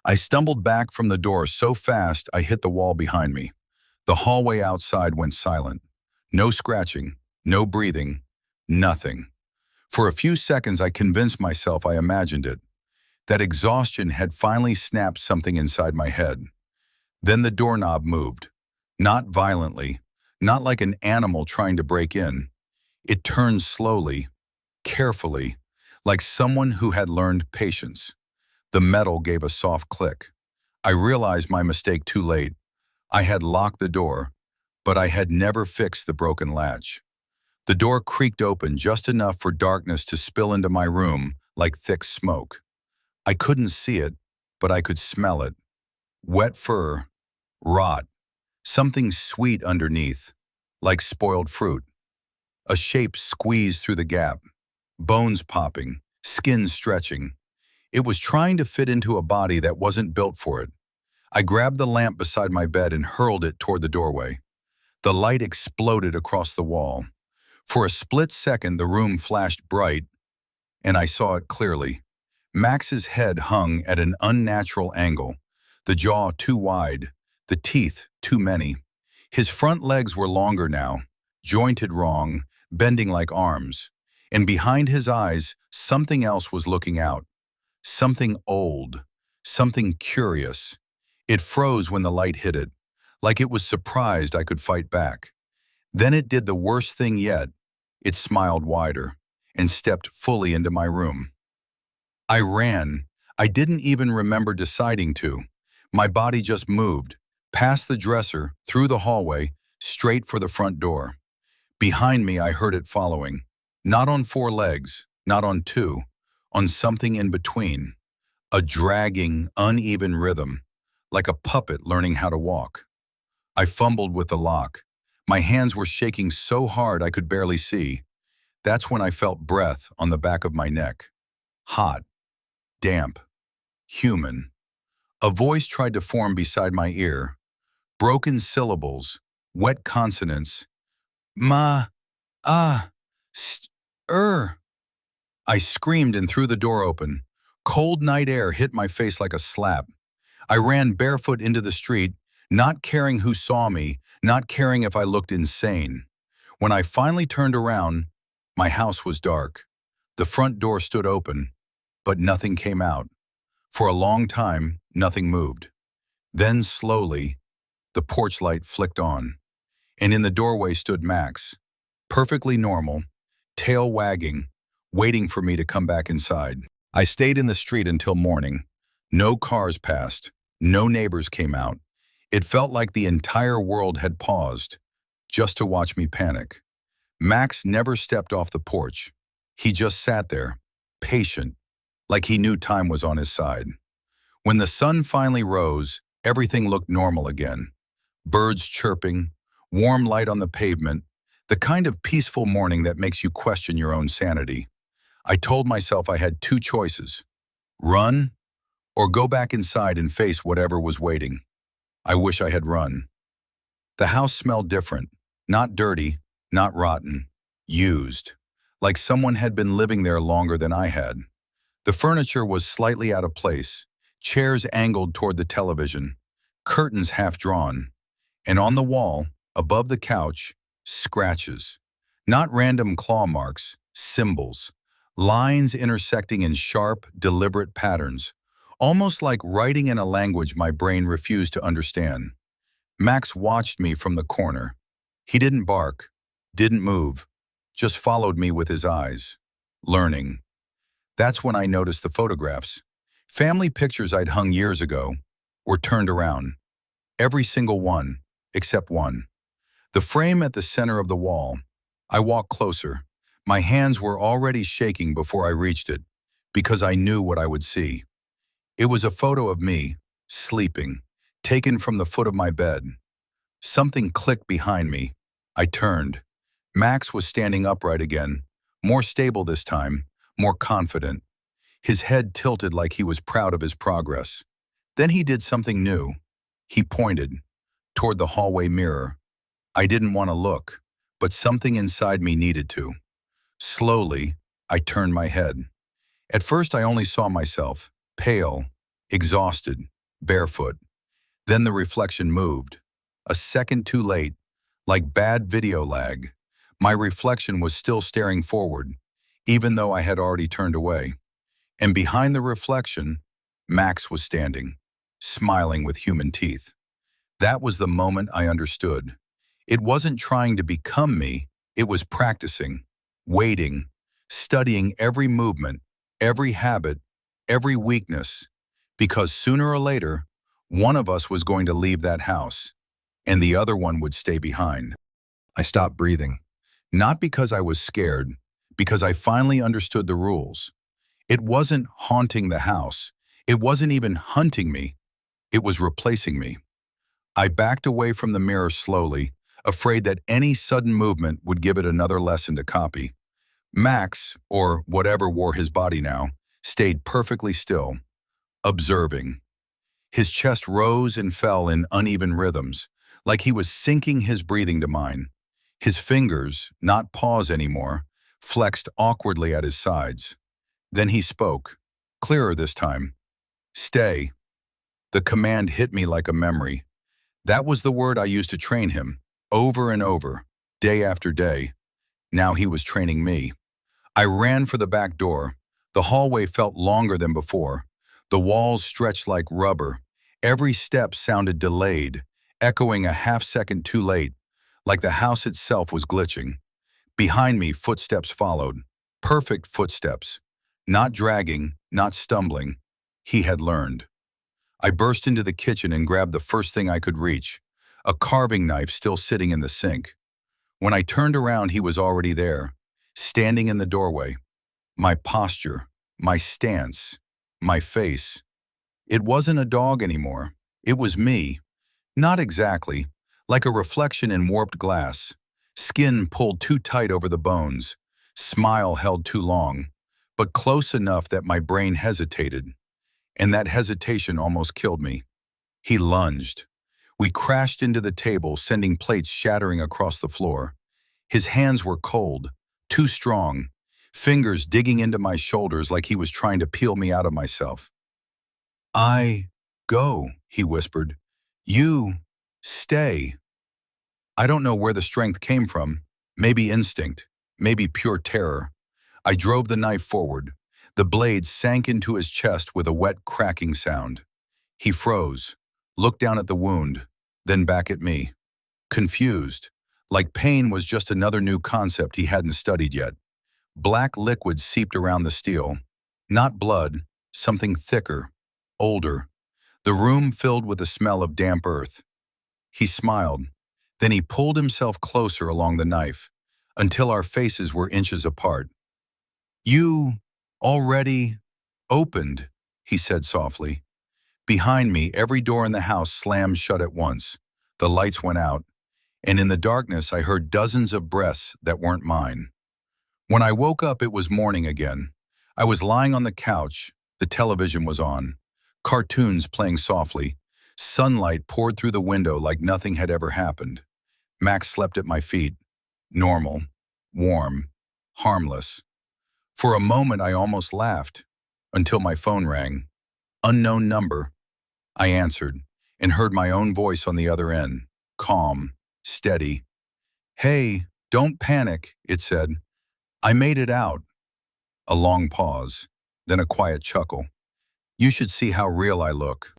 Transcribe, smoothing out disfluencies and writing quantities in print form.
I stumbled back from the door so fast I hit the wall behind me. The hallway outside went silent. No scratching, no breathing, nothing. For a few seconds I convinced myself I imagined it. That exhaustion had finally snapped something inside my head. Then the doorknob moved. Not violently, not like an animal trying to break in. It turned slowly, carefully, like someone who had learned patience. The metal gave a soft click. I realized my mistake too late. I had locked the door, but I had never fixed the broken latch. The door creaked open just enough for darkness to spill into my room like thick smoke. I couldn't see it, but I could smell it. Wet fur, rot, something sweet underneath, like spoiled fruit. A shape squeezed through the gap, bones popping, skin stretching. It was trying to fit into a body that wasn't built for it. I grabbed the lamp beside my bed and hurled it toward the doorway. The light exploded across the wall. For a split second, the room flashed bright, and I saw it clearly. Max's head hung at an unnatural angle, the jaw too wide, the teeth too many. His front legs were longer now, jointed wrong, bending like arms, and behind his eyes, something else was looking out. Something old, something curious. It froze when the light hit it, like it was surprised I could fight back. Then it did the worst thing yet. It smiled wider and stepped fully into my room. I ran. I didn't even remember deciding to. My body just moved, past the dresser, through the hallway, straight for the front door. Behind me, I heard it following. Not on four legs, not on two, on something in between. A dragging, uneven rhythm, like a puppet learning how to walk. I fumbled with the lock. My hands were shaking so hard I could barely see. That's when I felt breath on the back of my neck. Hot, damp, human. A voice tried to form beside my ear. Broken syllables, wet consonants. Ma, ah, st, I screamed and threw the door open. Cold night air hit my face like a slap. I ran barefoot into the street, not caring who saw me, not caring if I looked insane. When I finally turned around, my house was dark. The front door stood open, but nothing came out. For a long time, nothing moved. Then slowly, the porch light flicked on, and in the doorway stood Max, perfectly normal, tail wagging, waiting for me to come back inside. I stayed in the street until morning. No cars passed, no neighbors came out. It felt like the entire world had paused, just to watch me panic. Max never stepped off the porch. He just sat there, patient, like he knew time was on his side. When the sun finally rose, everything looked normal again. Birds chirping, warm light on the pavement, the kind of peaceful morning that makes you question your own sanity. I told myself I had two choices: run or go back inside and face whatever was waiting. I wish I had run. The house smelled different, not dirty, not rotten, used, like someone had been living there longer than I had. The furniture was slightly out of place, chairs angled toward the television, curtains half drawn, and on the wall, above the couch, scratches. Not random claw marks, symbols, lines intersecting in sharp, deliberate patterns, almost like writing in a language my brain refused to understand. Max watched me from the corner. He didn't bark, didn't move, just followed me with his eyes, learning. That's when I noticed the photographs. Family pictures I'd hung years ago were turned around. Every single one, except one. The frame at the center of the wall. I walked closer. My hands were already shaking before I reached it, because I knew what I would see. It was a photo of me, sleeping, taken from the foot of my bed. Something clicked behind me. I turned. Max was standing upright again, more stable this time, more confident. His head tilted like he was proud of his progress. Then he did something new. He pointed toward the hallway mirror. I didn't want to look, but something inside me needed to. Slowly, I turned my head. At first, I only saw myself, pale, exhausted, barefoot. Then the reflection moved. A second too late, like bad video lag. My reflection was still staring forward, even though I had already turned away. And behind the reflection, Max was standing, smiling with human teeth. That was the moment I understood. It wasn't trying to become me, it was practicing, waiting, studying every movement, every habit, every weakness, because sooner or later, one of us was going to leave that house, and the other one would stay behind. I stopped breathing, not because I was scared, because I finally understood the rules. It wasn't haunting the house. It wasn't even hunting me. It was replacing me. I backed away from the mirror slowly, afraid that any sudden movement would give it another lesson to copy. Max, or whatever wore his body now, stayed perfectly still, observing. His chest rose and fell in uneven rhythms, like he was syncing his breathing to mine. His fingers, not paws anymore, flexed awkwardly at his sides. Then he spoke, clearer this time. Stay. The command hit me like a memory. That was the word I used to train him, over and over, day after day. Now he was training me. I ran for the back door. The hallway felt longer than before. The walls stretched like rubber. Every step sounded delayed, echoing a half-second too late, like the house itself was glitching. Behind me, footsteps followed. Perfect footsteps. Not dragging, not stumbling. He had learned. I burst into the kitchen and grabbed the first thing I could reach, a carving knife still sitting in the sink. When I turned around, he was already there, standing in the doorway. My posture, my stance, my face. It wasn't a dog anymore. It was me. Not exactly, like a reflection in warped glass. Skin pulled too tight over the bones, smile held too long, but close enough that my brain hesitated. And that hesitation almost killed me. He lunged. We crashed into the table, sending plates shattering across the floor. His hands were cold, too strong, fingers digging into my shoulders like he was trying to peel me out of myself. Go, he whispered. You, stay. I don't know where the strength came from, maybe instinct, maybe pure terror. I drove the knife forward. The blade sank into his chest with a wet cracking sound. He froze, looked down at the wound, then back at me. Confused, like pain was just another new concept he hadn't studied yet. Black liquid seeped around the steel. Not blood, something thicker, older. The room filled with the smell of damp earth. He smiled. Then he pulled himself closer along the knife, until our faces were inches apart. You already opened, he said softly. Behind me, every door in the house slammed shut at once. The lights went out, and in the darkness I heard dozens of breaths that weren't mine. When I woke up, it was morning again. I was lying on the couch. The television was on. Cartoons playing softly. Sunlight poured through the window like nothing had ever happened. Max slept at my feet. Normal, warm, harmless. For a moment, I almost laughed, until my phone rang. Unknown number. I answered, and heard my own voice on the other end, calm, steady. Hey, don't panic, it said. I made it out. A long pause, then a quiet chuckle. You should see how real I look.